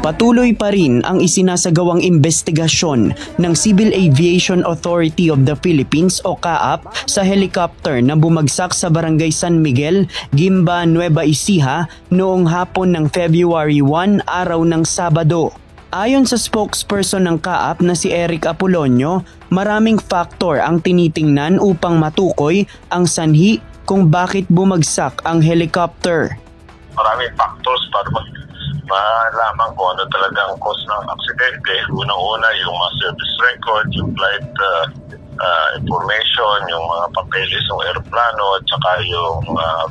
Patuloy pa rin ang isinasagawang investigasyon ng Civil Aviation Authority of the Philippines o CAAP sa helicopter na bumagsak sa Barangay San Miguel, Gimba, Nueva Ecija noong hapon ng February 1, araw ng Sabado. Ayon sa spokesperson ng CAAP na si Eric Apolonio, maraming factor ang tinitingnan upang matukoy ang sanhi kung bakit bumagsak ang helicopter. Maraming factors para malaman kung ano talaga ang cause ng aksidente. Unang-una yung mga service record, yung flight information, yung mga papeles ng aeroplano at saka yung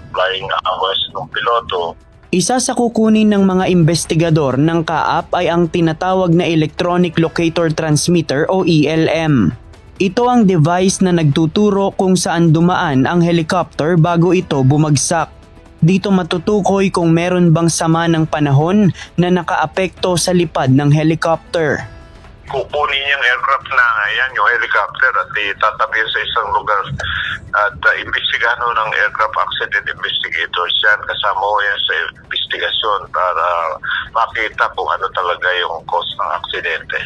flying hours ng piloto. Isa sa kukunin ng mga investigador ng CAAP ay ang tinatawag na Electronic Locator Transmitter o ELM. Ito ang device na nagtuturo kung saan dumaan ang helicopter bago ito bumagsak. Dito matutukoy kung meron bang sama ng panahon na nakaapekto sa lipad ng helicopter. Kukunin yung aircraft na yan, yung helicopter at itatabi sa isang lugar at imbestigahan ng aircraft accident investigators yan. Kasama ko yan sa investigasyon para makita kung ano talaga yung cause ng aksidente.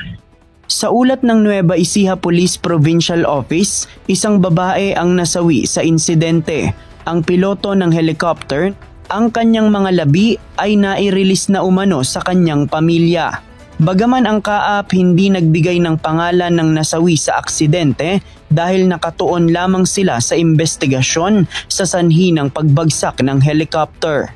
Sa ulat ng Nueva Ecija Police Provincial Office, isang babae ang nasawi sa insidente. Ang piloto ng helicopter, ang kanyang mga labi ay nai-release na umano sa kanyang pamilya. Bagaman ang CAAP hindi nagbigay ng pangalan ng nasawi sa aksidente dahil nakatuon lamang sila sa investigasyon sa sanhi ng pagbagsak ng helicopter.